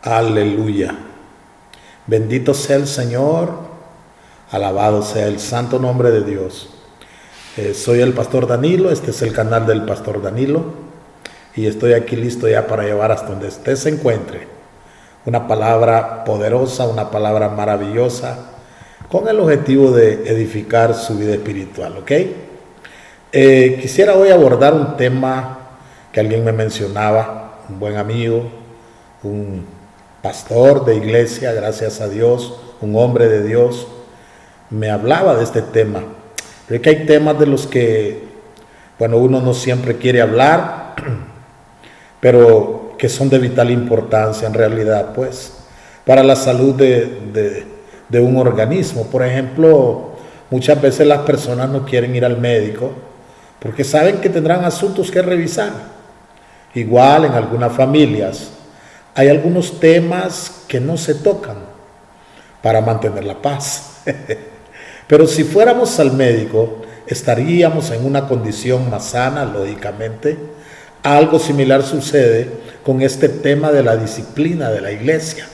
Aleluya. Bendito sea el Señor, alabado sea el santo nombre de Dios. Soy el pastor Danilo, este es el canal del pastor Danilo y estoy aquí listo ya para llevar hasta donde usted se encuentre una palabra poderosa, una palabra maravillosa con el objetivo de edificar su vida espiritual, ¿ok? Quisiera hoy abordar un tema que alguien me mencionaba, un buen amigo, un pastor de iglesia, gracias a Dios, un hombre de Dios, me hablaba de este tema. Creo que hay temas de los que, uno no siempre quiere hablar, pero que son de vital importancia en realidad, pues, para la salud de un organismo. Por ejemplo, muchas veces las personas no quieren ir al médico porque saben que tendrán asuntos que revisar. Igual en algunas familias hay algunos temas que no se tocan para mantener la paz. Pero si fuéramos al médico, estaríamos en una condición más sana, lógicamente. Algo similar sucede con este tema de la disciplina de la iglesia.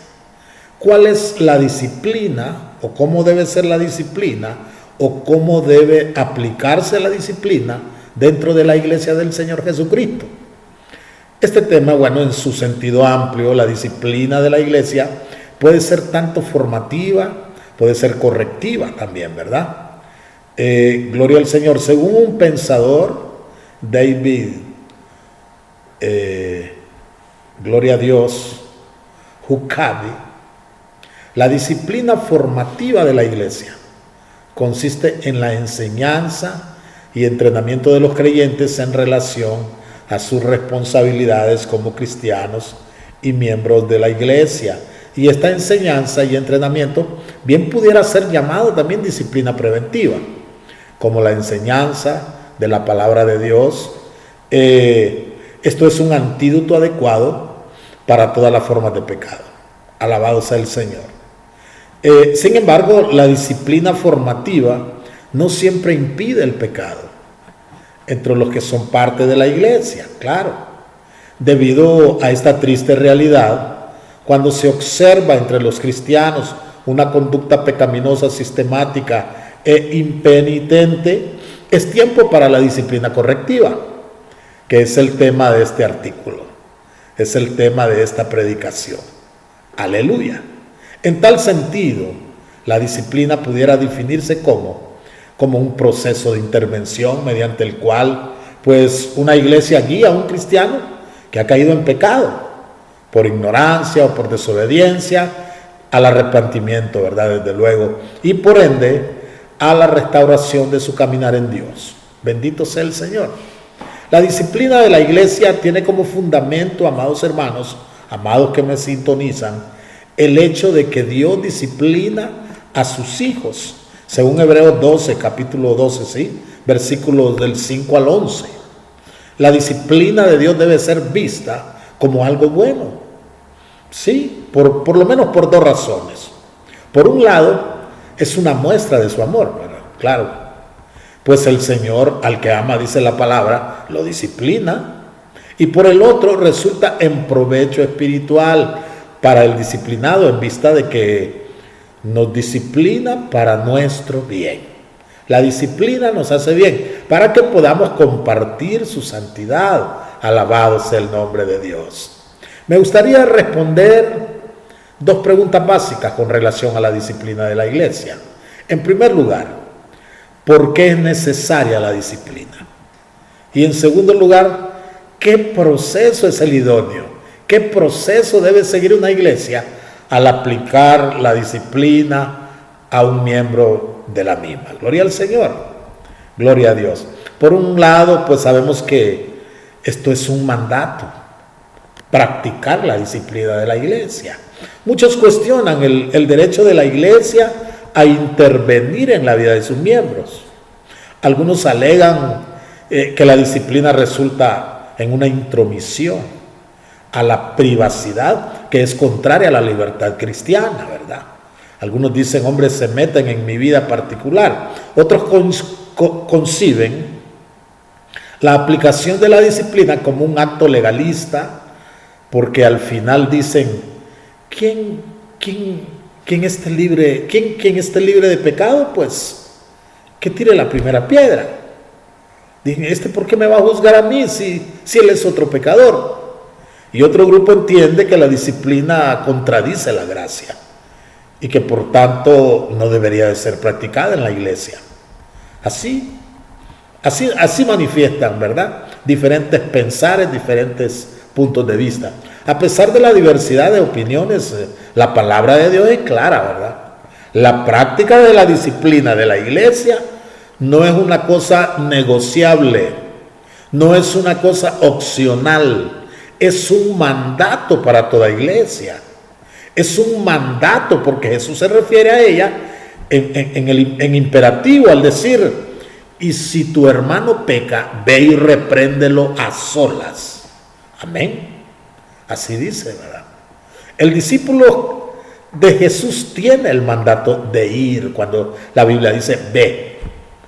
¿Cuál es la disciplina o cómo debe ser la disciplina o cómo debe aplicarse la disciplina dentro de la iglesia del Señor Jesucristo? Este tema, en su sentido amplio, la disciplina de la iglesia puede ser tanto formativa, puede ser correctiva también, ¿verdad? Gloria al Señor. Según un pensador, David, gloria a Dios, Huckabee, la disciplina formativa de la iglesia consiste en la enseñanza y entrenamiento de los creyentes en relación a sus responsabilidades como cristianos y miembros de la iglesia. Y esta enseñanza y entrenamiento bien pudiera ser llamado también disciplina preventiva, como la enseñanza de la palabra de Dios. Esto es un antídoto adecuado para todas las formas de pecado. Alabado sea el Señor. Sin embargo, la disciplina formativa no siempre impide el pecado entre los que son parte de la iglesia, claro. Debido a esta triste realidad, cuando se observa entre los cristianos una conducta pecaminosa, sistemática e impenitente, es tiempo para la disciplina correctiva, que es el tema de este artículo, es el tema de esta predicación. Aleluya. En tal sentido, la disciplina pudiera definirse como un proceso de intervención mediante el cual, una iglesia guía a un cristiano que ha caído en pecado, por ignorancia o por desobediencia, al arrepentimiento, ¿verdad? Desde luego, y por ende, a la restauración de su caminar en Dios. Bendito sea el Señor. La disciplina de la iglesia tiene como fundamento, amados hermanos, amados que me sintonizan, el hecho de que Dios disciplina a sus hijos, según Hebreos 12, capítulo 12, ¿sí? Versículos del 5 al 11. La disciplina de Dios debe ser vista como algo bueno, ¿sí? Por lo menos por dos razones. Por un lado, es una muestra de su amor, ¿verdad? Claro, pues el Señor al que ama, dice la palabra, lo disciplina. Y por el otro, resulta en provecho espiritual para el disciplinado, en vista de que nos disciplina para nuestro bien. La disciplina nos hace bien para que podamos compartir su santidad. Alabado sea el nombre de Dios. Me gustaría responder dos preguntas básicas con relación a la disciplina de la iglesia. En primer lugar, ¿por qué es necesaria la disciplina? Y en segundo lugar, ¿qué proceso es el idóneo? ¿Qué proceso debe seguir una iglesia al aplicar la disciplina a un miembro de la misma? Gloria al Señor, gloria a Dios. Por un lado, sabemos que esto es un mandato, practicar la disciplina de la iglesia. Muchos cuestionan el derecho de la iglesia a intervenir en la vida de sus miembros. Algunos alegan que la disciplina resulta en una intromisión a la privacidad que es contraria a la libertad cristiana, ¿verdad? Algunos dicen, hombres se meten en mi vida particular. Otros conciben la aplicación de la disciplina como un acto legalista, porque al final dicen ¿quién, quien esté libre, quien esté libre de pecado? Pues que tire la primera piedra. Dije, ¿por qué me va a juzgar a mí si él es otro pecador? Y otro grupo entiende que la disciplina contradice la gracia y que por tanto no debería de ser practicada en la iglesia. Así manifiestan, ¿verdad? Diferentes pensares, diferentes puntos de vista. A pesar de la diversidad de opiniones, la palabra de Dios es clara, ¿verdad? La práctica de la disciplina de la iglesia no es una cosa negociable, no es una cosa opcional, es un mandato para toda iglesia. Es un mandato porque Jesús se refiere a ella en imperativo al decir: y si tu hermano peca, ve y repréndelo a solas. Amén. Así dice, ¿verdad? El discípulo de Jesús tiene el mandato de ir. Cuando la Biblia dice ve,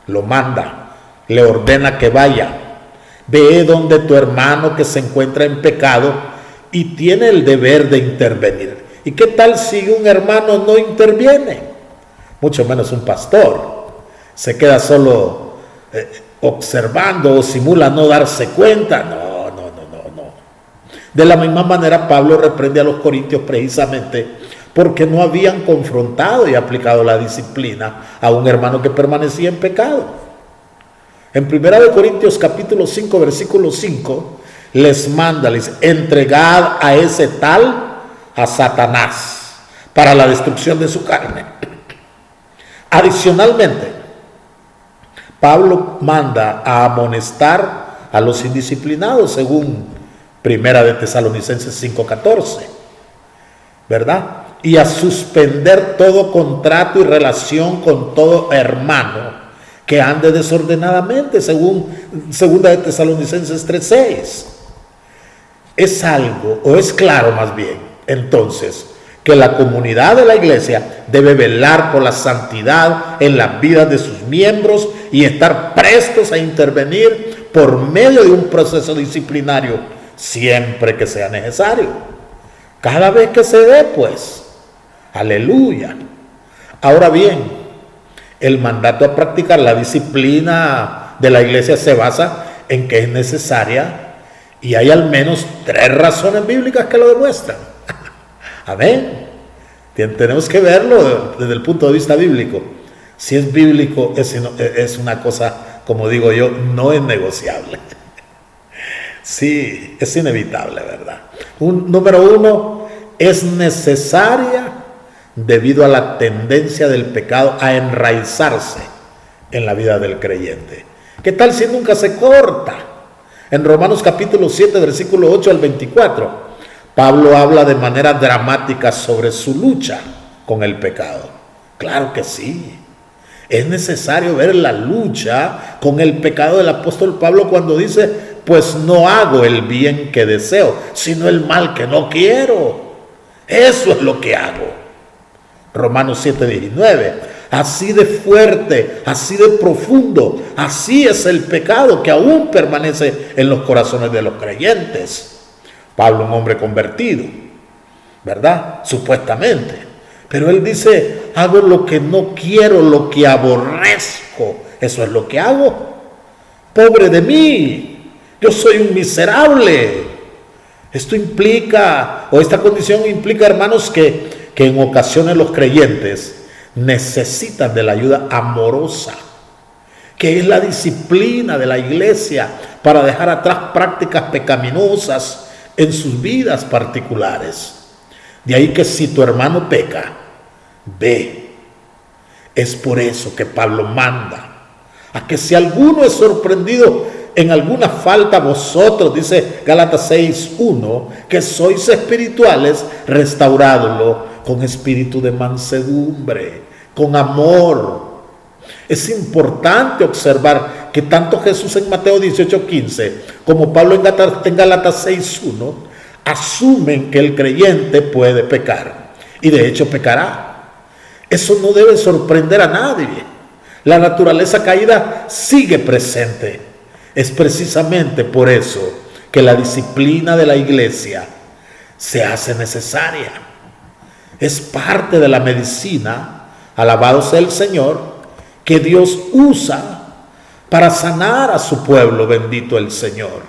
lo manda, le ordena que vaya. Ve donde tu hermano que se encuentra en pecado y tiene el deber de intervenir. ¿Y qué tal si un hermano no interviene? Mucho menos un pastor. Se queda solo observando o simula no darse cuenta. No. De la misma manera, Pablo reprende a los corintios precisamente porque no habían confrontado y aplicado la disciplina a un hermano que permanecía en pecado. En 1 Corintios capítulo 5, versículo 5, les manda, les dice: entregad a ese tal a Satanás para la destrucción de su carne. Adicionalmente, Pablo manda a amonestar a los indisciplinados según 1 de Tesalonicenses 5:14, ¿verdad? Y a suspender todo contrato y relación con todo hermano que ande desordenadamente, según 2 de Tesalonicenses 3:6. Es algo, o es claro más bien, entonces, que la comunidad de la iglesia debe velar por la santidad en las vidas de sus miembros y estar prestos a intervenir por medio de un proceso disciplinario siempre que sea necesario, cada vez que se dé, pues. Aleluya. Ahora bien, el mandato a practicar la disciplina de la iglesia se basa en que es necesaria, y hay al menos 3 razones bíblicas que lo demuestran. Amén. Tenemos que verlo desde el punto de vista bíblico. Si es bíblico, es una cosa, como digo yo, no es negociable. Sí, es inevitable, ¿verdad? Número 1, es necesaria debido a la tendencia del pecado a enraizarse en la vida del creyente. ¿Qué tal si nunca se corta? En Romanos capítulo 7, versículo 8 al 24, Pablo habla de manera dramática sobre su lucha con el pecado. Claro que sí. Es necesario ver la lucha con el pecado del apóstol Pablo cuando dice: pues no hago el bien que deseo, sino el mal que no quiero. Eso es lo que hago. Romanos 7:19. Así de fuerte, así de profundo, así es el pecado que aún permanece en los corazones de los creyentes. Pablo, un hombre convertido, ¿verdad? Supuestamente. Pero él dice: hago lo que no quiero, lo que aborrezco. Eso es lo que hago. Pobre de mí, yo soy un miserable. Esto implica, o esta condición implica, hermanos, que en ocasiones los creyentes necesitan de la ayuda amorosa, que es la disciplina de la iglesia para dejar atrás prácticas pecaminosas en sus vidas particulares. De ahí que si tu hermano peca, ve. Es por eso que Pablo manda a que si alguno es sorprendido en alguna falta, vosotros, dice Gálatas 6:1, que sois espirituales, restauradlo con espíritu de mansedumbre, con amor. Es importante observar que tanto Jesús en Mateo 18:15 como Pablo en Gálatas 6:1 asumen que el creyente puede pecar, y de hecho pecará. Eso no debe sorprender a nadie. La naturaleza caída sigue presente. Es precisamente por eso que la disciplina de la iglesia se hace necesaria. Es parte de la medicina, alabado sea el Señor, que Dios usa para sanar a su pueblo, bendito el Señor.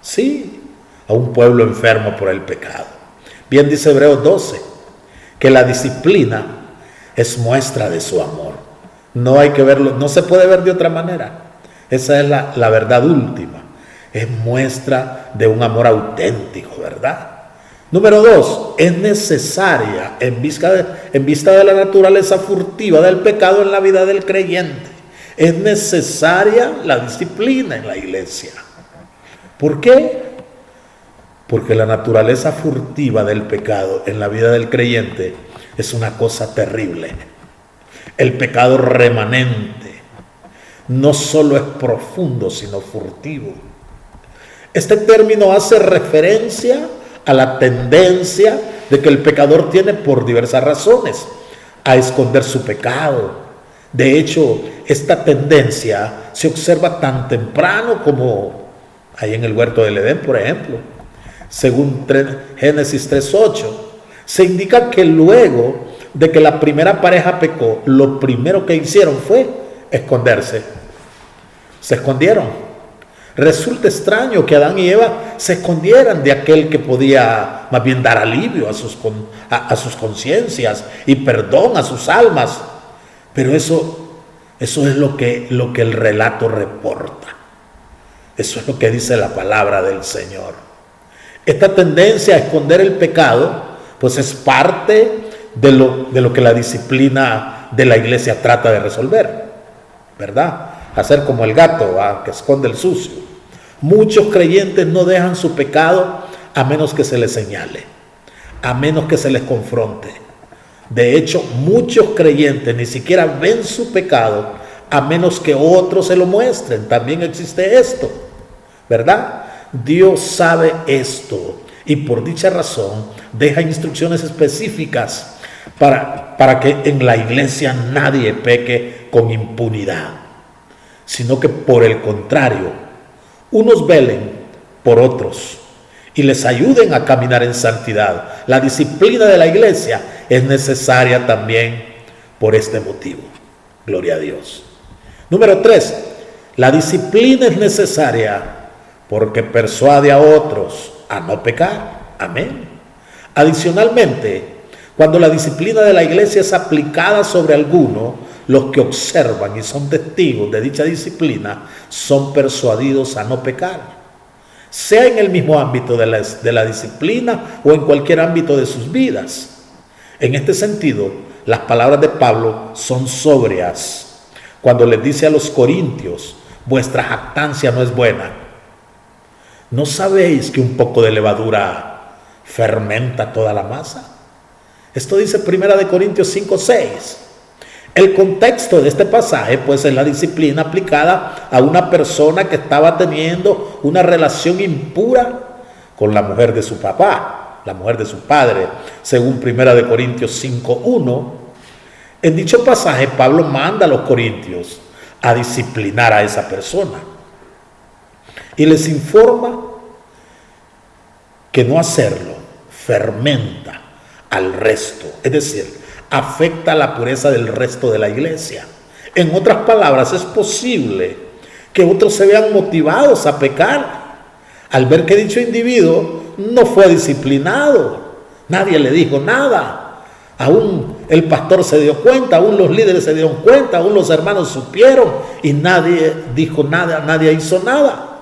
Sí, a un pueblo enfermo por el pecado. Bien dice Hebreos 12, que la disciplina es muestra de su amor. No hay que verlo, no se puede ver de otra manera. Esa es la verdad última. Es muestra de un amor auténtico, ¿verdad? Número 2, es necesaria en vista de la naturaleza furtiva del pecado en la vida del creyente. Es necesaria la disciplina en la iglesia. ¿Por qué? Porque la naturaleza furtiva del pecado en la vida del creyente es una cosa terrible. El pecado remanente no solo es profundo, sino furtivo. Este término hace referencia a la tendencia de que el pecador tiene por diversas razones a esconder su pecado. De hecho, esta tendencia se observa tan temprano como ahí en el huerto del Edén, por ejemplo. Según Génesis 3:8, se indica que luego de que la primera pareja pecó, lo primero que hicieron fue esconderse. Se escondieron. Resulta extraño que Adán y Eva se escondieran de aquel que podía más bien dar alivio a sus conciencias y perdón a sus almas. Pero eso es lo que el relato reporta. Eso es lo que dice la palabra del Señor. Esta tendencia a esconder el pecado, pues es parte de lo que la disciplina de la iglesia trata de resolver, ¿verdad? Hacer como el gato, que esconde el sucio. Muchos creyentes no dejan su pecado a menos que se les señale, a menos que se les confronte. De hecho, muchos creyentes ni siquiera ven su pecado a menos que otros se lo muestren. También existe esto, ¿verdad? Dios sabe esto y por dicha razón deja instrucciones específicas para que en la iglesia nadie peque con impunidad, sino que por el contrario, unos velen por otros y les ayuden a caminar en santidad. La disciplina de la iglesia es necesaria también por este motivo. Gloria a Dios. Número 3, la disciplina es necesaria porque persuade a otros a no pecar. Amén. Adicionalmente, cuando la disciplina de la iglesia es aplicada sobre alguno, los que observan y son testigos de dicha disciplina son persuadidos a no pecar, sea en el mismo ámbito de la disciplina o en cualquier ámbito de sus vidas. En este sentido, las palabras de Pablo son sobrias cuando les dice a los corintios: vuestra jactancia no es buena. ¿No sabéis que un poco de levadura fermenta toda la masa? Esto dice 1 Corintios 5:6. El contexto de este pasaje pues es la disciplina aplicada a una persona que estaba teniendo una relación impura con la mujer de su papá, la mujer de su padre, según 1 Corintios 5:1. En dicho pasaje Pablo manda a los corintios a disciplinar a esa persona y les informa que no hacerlo fermenta al resto, es decir, afecta la pureza del resto de la iglesia. En otras palabras, es posible que otros se vean motivados a pecar al ver que dicho individuo no fue disciplinado. Nadie le dijo nada. Aún el pastor se dio cuenta, aún los líderes se dieron cuenta, aún los hermanos supieron y nadie dijo nada, nadie hizo nada.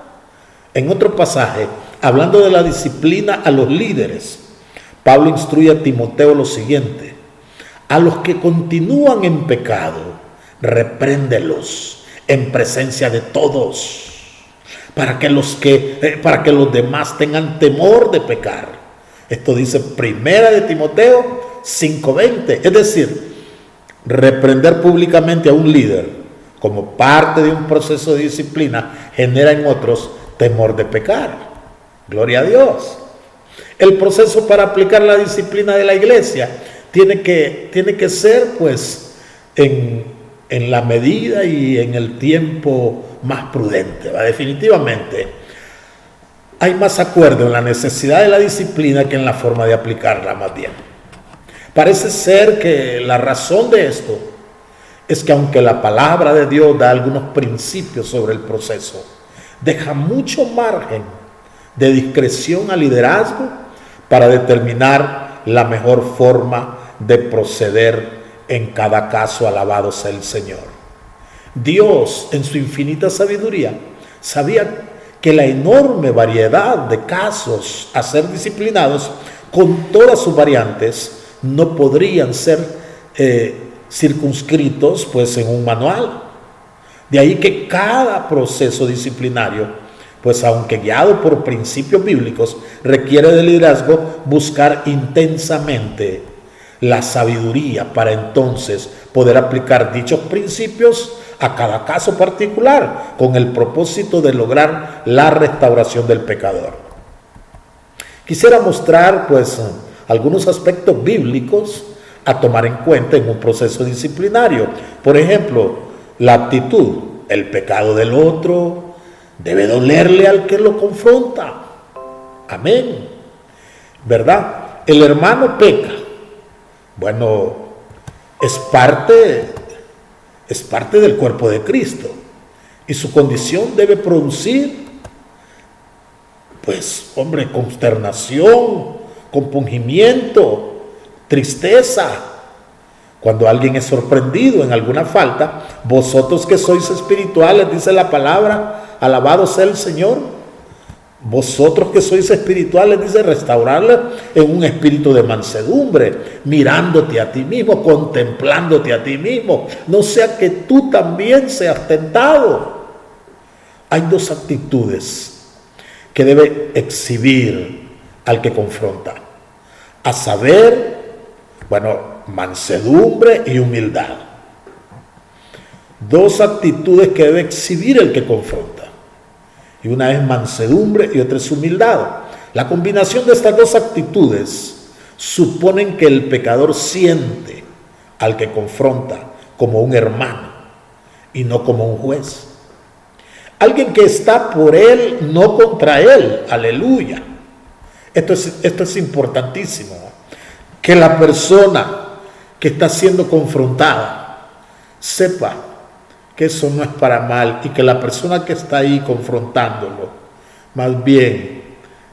En otro pasaje, hablando de la disciplina a los líderes, Pablo instruye a Timoteo lo siguiente: a los que continúan en pecado, repréndelos en presencia de todos, para que los demás tengan temor de pecar. Esto dice 1 Timoteo 5:20. Es decir, reprender públicamente a un líder como parte de un proceso de disciplina genera en otros temor de pecar. Gloria a Dios. El proceso para aplicar la disciplina de la iglesia tiene que ser pues en la medida y en el tiempo más prudente. Definitivamente hay más acuerdo en la necesidad de la disciplina que en la forma de aplicarla, más bien. Parece ser que la razón de esto es que aunque la palabra de Dios da algunos principios sobre el proceso, deja mucho margen de discreción al liderazgo para determinar la mejor forma de proceder en cada caso. Alabado sea el Señor. Dios, en su infinita sabiduría, sabía que la enorme variedad de casos a ser disciplinados, con todas sus variantes, no podrían ser circunscritos pues en un manual. De ahí que cada proceso disciplinario, pues aunque guiado por principios bíblicos, requiere de liderazgo buscar intensamente la sabiduría para entonces poder aplicar dichos principios a cada caso particular, con el propósito de lograr la restauración del pecador. Quisiera mostrar pues algunos aspectos bíblicos a tomar en cuenta en un proceso disciplinario. Por ejemplo, la actitud. El pecado del otro debe dolerle al que lo confronta. Amén. ¿Verdad? El hermano peca. Bueno, es parte del cuerpo de Cristo, y su condición debe producir, pues, hombre, consternación, compungimiento, tristeza. Cuando alguien es sorprendido en alguna falta, vosotros que sois espirituales, dice la palabra, alabado sea el Señor, vosotros que sois espirituales, dice, restaurarle en un espíritu de mansedumbre, mirándote a ti mismo, contemplándote a ti mismo, no sea que tú también seas tentado. Hay dos actitudes que debe exhibir al que confronta, a saber, bueno, mansedumbre y humildad. Dos actitudes que debe exhibir el que confronta. Y una es mansedumbre y otra es humildad. La combinación de estas dos actitudes suponen que el pecador siente al que confronta como un hermano y no como un juez. Alguien que está por él, no contra él. Aleluya. Esto es importantísimo. Que la persona que está siendo confrontada sepa que eso no es para mal, y que la persona que está ahí confrontándolo más bien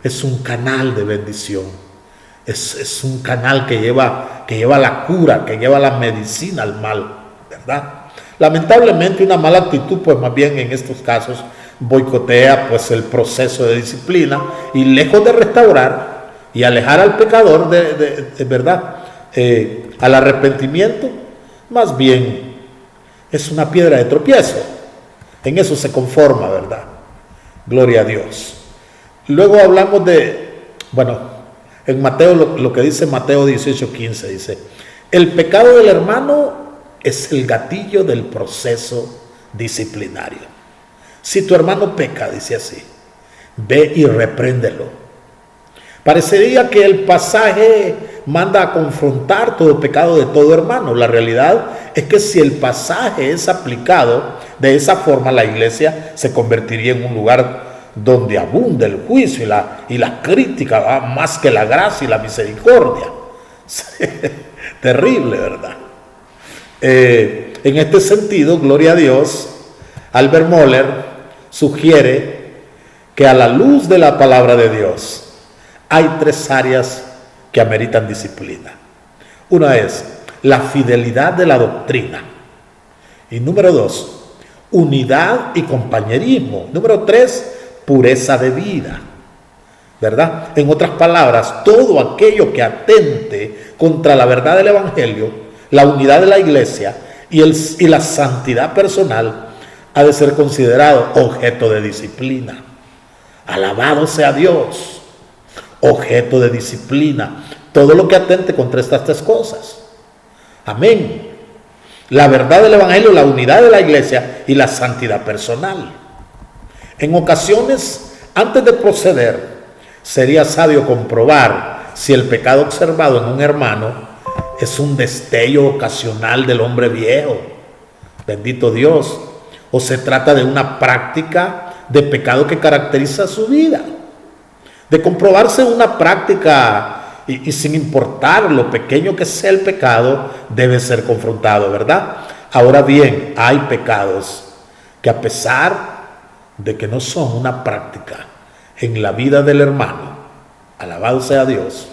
es un canal de bendición, es un canal que lleva la cura, que lleva la medicina al mal, ¿verdad? Lamentablemente una mala actitud pues más bien en estos casos boicotea pues el proceso de disciplina, y lejos de restaurar y alejar al pecador de verdad al arrepentimiento, más bien es una piedra de tropiezo. En eso se conforma, ¿verdad? Gloria a Dios. Luego hablamos en Mateo, lo que dice Mateo 18:15, dice, el pecado del hermano es el gatillo del proceso disciplinario. Si tu hermano peca, dice así, ve y repréndelo. Parecería que el pasaje manda a confrontar todo pecado de todo hermano. La realidad es que si el pasaje es aplicado de esa forma, la iglesia se convertiría en un lugar donde abunda el juicio y la crítica, más que la gracia y la misericordia. Terrible, ¿verdad? En este sentido, gloria a Dios, Albert Mohler sugiere que a la luz de la palabra de Dios hay tres áreas que ameritan disciplina. Una es la fidelidad de la doctrina. Y número 2, unidad y compañerismo. Número 3, pureza de vida. ¿Verdad? En otras palabras, todo aquello que atente contra la verdad del Evangelio, la unidad de la iglesia y la santidad personal ha de ser considerado objeto de disciplina. Alabado sea Dios. Objeto de disciplina. Todo lo que atente contra estas tres cosas. Amén. La verdad del Evangelio, la unidad de la iglesia y la santidad personal. En ocasiones, antes de proceder, sería sabio comprobar si el pecado observado en un hermano es un destello ocasional del hombre viejo. Bendito Dios. O se trata de una práctica de pecado que caracteriza su vida. De comprobarse una práctica Y sin importar lo pequeño que sea el pecado, debe ser confrontado, ¿verdad? Ahora bien, hay pecados que a pesar de que no son una práctica en la vida del hermano, alabado sea Dios,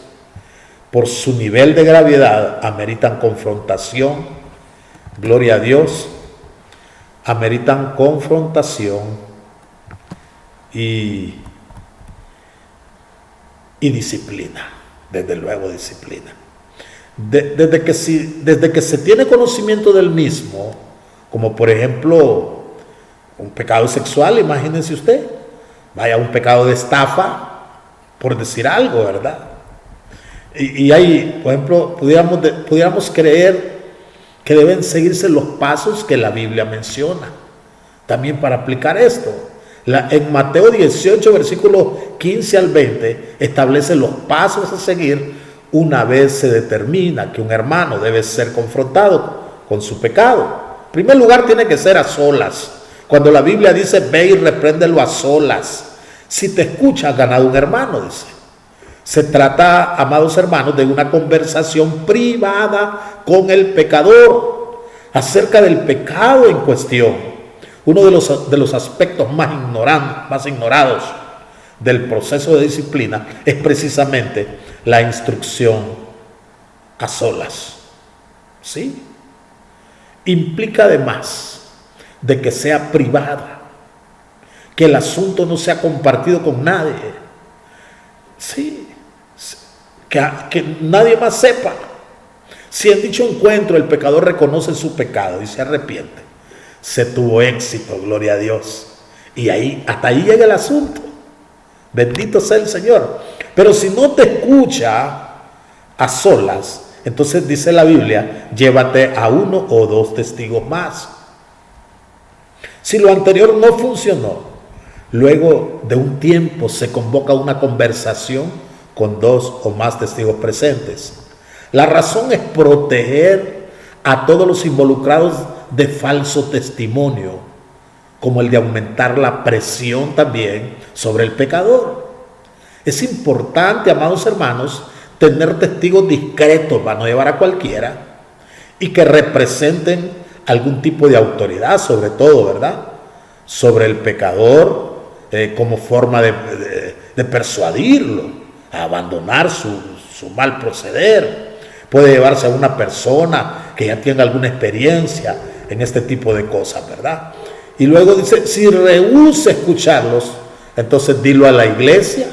por su nivel de gravedad, ameritan confrontación, gloria a Dios, ameritan confrontación y disciplina, desde luego disciplina. Desde que se tiene conocimiento del mismo, como por ejemplo un pecado sexual, imagínense usted, vaya, un pecado de estafa, por decir algo, ¿verdad? Y ahí, por ejemplo, pudiéramos creer que deben seguirse los pasos que la Biblia menciona, también para aplicar esto. En Mateo 18, versículos 15 al 20, establece los pasos a seguir una vez se determina que un hermano debe ser confrontado con su pecado. En primer lugar, tiene que ser a solas. Cuando la Biblia dice, ve y repréndelo a solas. Si te escucha, has ganado un hermano, dice. Se trata, amados hermanos, de una conversación privada con el pecador acerca del pecado en cuestión. Uno de los aspectos más ignorados del proceso de disciplina es precisamente la instrucción a solas. ¿Sí? Implica además de que sea privada, que el asunto no sea compartido con nadie. Sí, que nadie más sepa. Si en dicho encuentro el pecador reconoce su pecado y se arrepiente, se tuvo éxito, gloria a Dios. Y hasta ahí llega el asunto. Bendito sea el Señor. Pero si no te escucha a solas, entonces dice la Biblia, llévate a 1 o 2 testigos más. Si lo anterior no funcionó, luego de un tiempo se convoca una conversación con 2 o más testigos presentes. La razón es proteger a todos los involucrados de falso testimonio, como el de aumentar la presión también sobre el pecador. Es importante, amados hermanos, tener testigos discretos para no llevar a cualquiera y que representen algún tipo de autoridad, sobre todo, ¿verdad?, sobre el pecador, como forma de persuadirlo a abandonar su mal proceder. Puede llevarse a una persona que ya tenga alguna experiencia en este tipo de cosas, ¿verdad? Y luego dice, si rehúsa escucharlos, entonces dilo a la iglesia.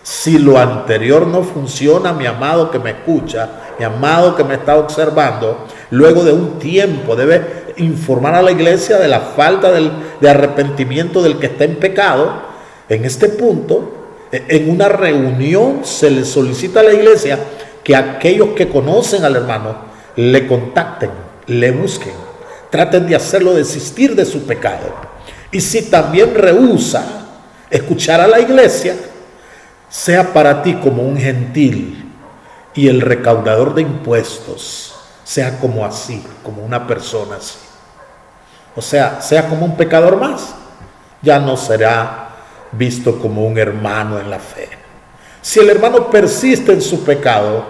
Si lo anterior no funciona, mi amado que me escucha, mi amado que me está observando, luego de un tiempo debe informar a la iglesia de la falta de arrepentimiento del que está en pecado. En este punto, en una reunión se le solicita a la iglesia que aquellos que conocen al hermano le contacten, le busquen, traten de hacerlo desistir de su pecado. Y si también rehúsa escuchar a la iglesia, sea para ti como un gentil y el recaudador de impuestos, sea como así, como una persona así. O sea como un pecador más, ya no será visto como un hermano en la fe. Si el hermano persiste en su pecado,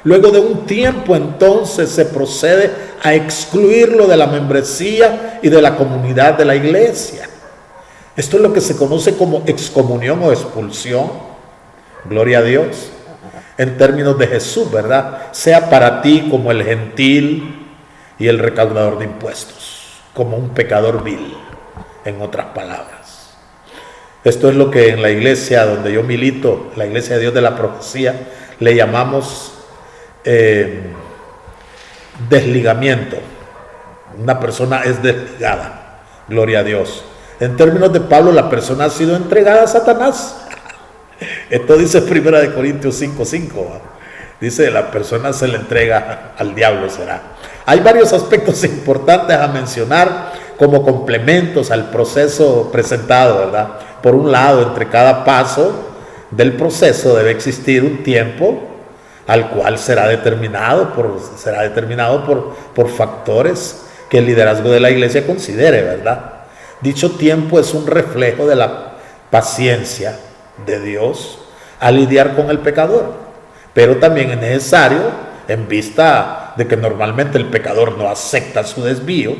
luego de un tiempo entonces se procede a excluirlo de la membresía y de la comunidad de la iglesia. Esto es lo que se conoce como excomunión o expulsión. Gloria a Dios. En términos de Jesús, ¿verdad? Sea para ti como el gentil y el recaudador de impuestos, como un pecador vil, en otras palabras. Esto es lo que en la iglesia donde yo milito, la Iglesia de Dios de la Profecía, le llamamos desligamiento. Una persona es desligada, gloria a Dios. En términos de Pablo, la persona ha sido entregada a Satanás. Esto dice 1 Corintios 5:5. Dice, la persona se le entrega al diablo será. Hay varios aspectos importantes a mencionar como complementos al proceso presentado, ¿verdad? Por un lado, entre cada paso del proceso debe existir un tiempo al cual será determinado por factores que el liderazgo de la iglesia considere, ¿verdad? Dicho tiempo es un reflejo de la paciencia de Dios al lidiar con el pecador. pero también es necesario, en vista de que normalmente el pecador no acepta su desvío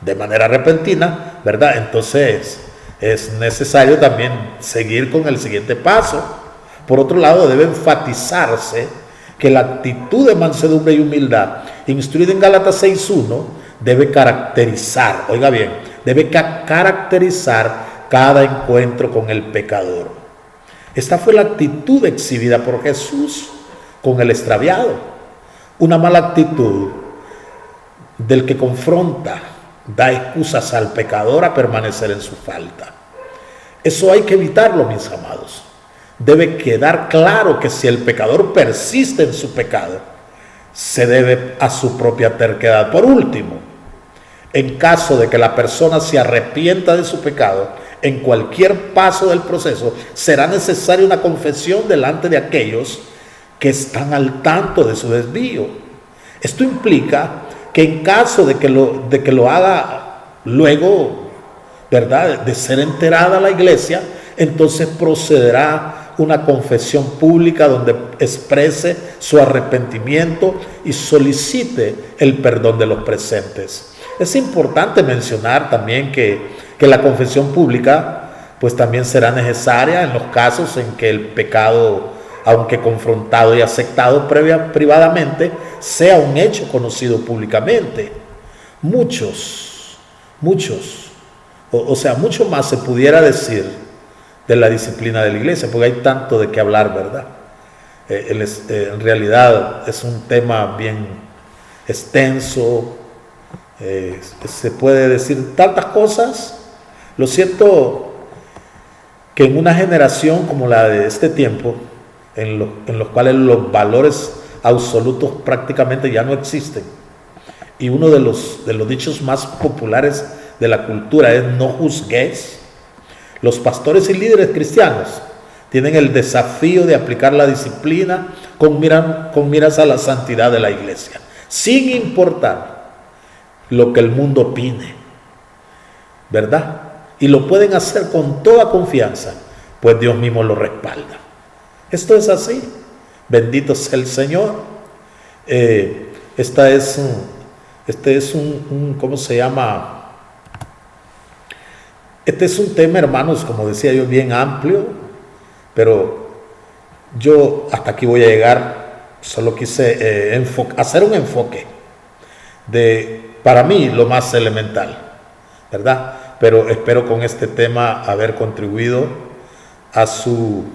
de manera repentina, ¿verdad? Entonces es necesario también seguir con el siguiente paso. Por otro lado, debe enfatizarse que la actitud de mansedumbre y humildad, instruida en Gálatas 6:1, debe caracterizar, oiga bien, debe caracterizar cada encuentro con el pecador. Esta fue la actitud exhibida por Jesús con el extraviado. Una mala actitud del que confronta, da excusas al pecador a permanecer en su falta. Eso hay que evitarlo, mis amados. Debe quedar claro que si el pecador persiste en su pecado, se debe a su propia terquedad. Por último, en caso de que la persona se arrepienta de su pecado, en cualquier paso del proceso, será necesaria una confesión delante de aquellos que están al tanto de su desvío. Esto implica que en caso de que lo haga luego, ¿verdad?, de ser enterada la iglesia, entonces procederá una confesión pública donde exprese su arrepentimiento y solicite el perdón de los presentes. Es importante mencionar también que la confesión pública pues también será necesaria en los casos en que el pecado, aunque confrontado y aceptado privadamente, sea un hecho conocido públicamente. Mucho más se pudiera decir de la disciplina de la iglesia, porque hay tanto de qué hablar, ¿verdad? En realidad es un tema bien extenso, se puede decir tantas cosas. Lo cierto que en una generación como la de este tiempo, en los cuales los valores absolutos prácticamente ya no existen, y uno de los dichos más populares de la cultura es no juzgues, los pastores y líderes cristianos tienen el desafío de aplicar la disciplina con miras a la santidad de la iglesia, sin importar lo que el mundo opine, ¿verdad? Y lo pueden hacer con toda confianza, pues Dios mismo lo respalda. Esto es así. Bendito sea el Señor. Este es un ¿cómo se llama? Este es un tema, hermanos, como decía yo, bien amplio, pero yo hasta aquí voy a llegar. Solo quise hacer un enfoque de, para mí, lo más elemental, ¿verdad? Pero espero con este tema haber contribuido a su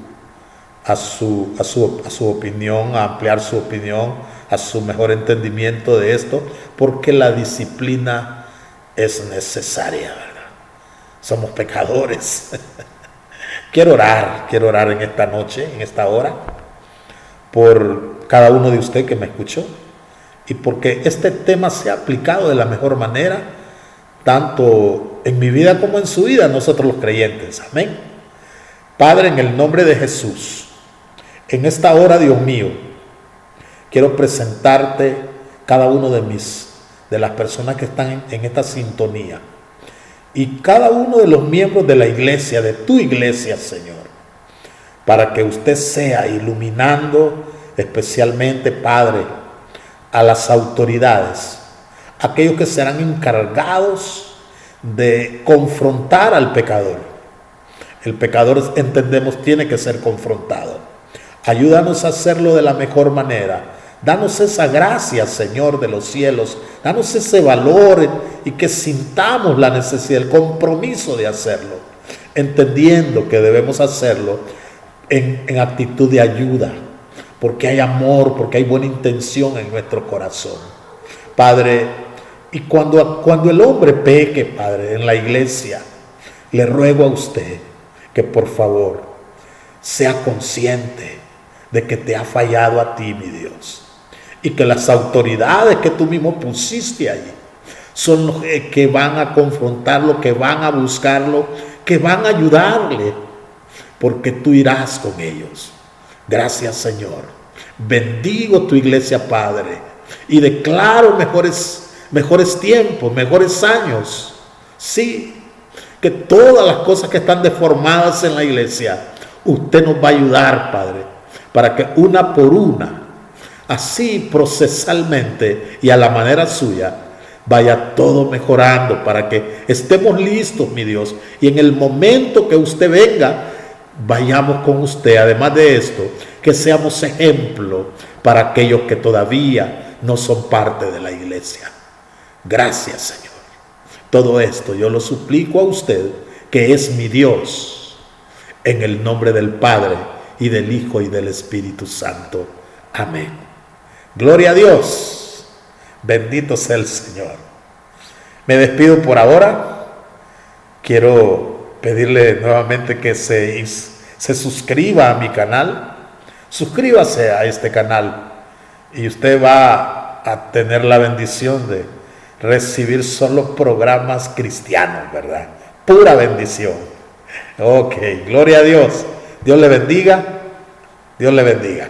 opinión, a ampliar su opinión, a su mejor entendimiento de esto, porque la disciplina es necesaria, ¿verdad? Somos pecadores. Quiero orar en esta noche, en esta hora, por cada uno de ustedes que me escuchó, y porque este tema sea aplicado de la mejor manera, tanto en mi vida como en su vida, nosotros los creyentes. Amén. Padre, en el nombre de Jesús, en esta hora, Dios mío, quiero presentarte cada uno de las personas que están en esta sintonía, y cada uno de los miembros de la iglesia, de tu iglesia, Señor, para que usted sea iluminando especialmente, Padre, a las autoridades, aquellos que serán encargados de confrontar al pecador. El pecador, entendemos, tiene que ser confrontado. Ayúdanos a hacerlo de la mejor manera. Danos esa gracia, Señor, de los cielos. Danos ese valor y que sintamos la necesidad, el compromiso de hacerlo, entendiendo que debemos hacerlo en actitud de ayuda, porque hay amor, porque hay buena intención en nuestro corazón. Padre, y cuando el hombre peque, Padre, en la iglesia, le ruego a usted que por favor sea consciente de que te ha fallado a ti, mi Dios, y que las autoridades que tú mismo pusiste allí son los que van a confrontarlo, que van a buscarlo, que van a ayudarle, porque tú irás con ellos. Gracias, Señor. Bendigo tu iglesia, Padre, y declaro mejores tiempos, mejores años. Sí, que todas las cosas que están deformadas en la iglesia, usted nos va a ayudar, Padre, para que una por una, así procesalmente y a la manera suya, vaya todo mejorando para que estemos listos, mi Dios, y en el momento que usted venga, vayamos con usted. Además de esto, que seamos ejemplo para aquellos que todavía no son parte de la iglesia. Gracias, Señor. Todo esto yo lo suplico a usted, que es mi Dios, en el nombre del Padre, y del Hijo, y del Espíritu Santo. Amén. Gloria a Dios. Bendito sea el Señor. Me despido por ahora. Quiero pedirle nuevamente que se suscriba a mi canal. Suscríbase a este canal y usted va a tener la bendición de recibir solo programas cristianos, ¿verdad? Pura bendición. Ok, gloria a Dios. Dios le bendiga. Dios le bendiga.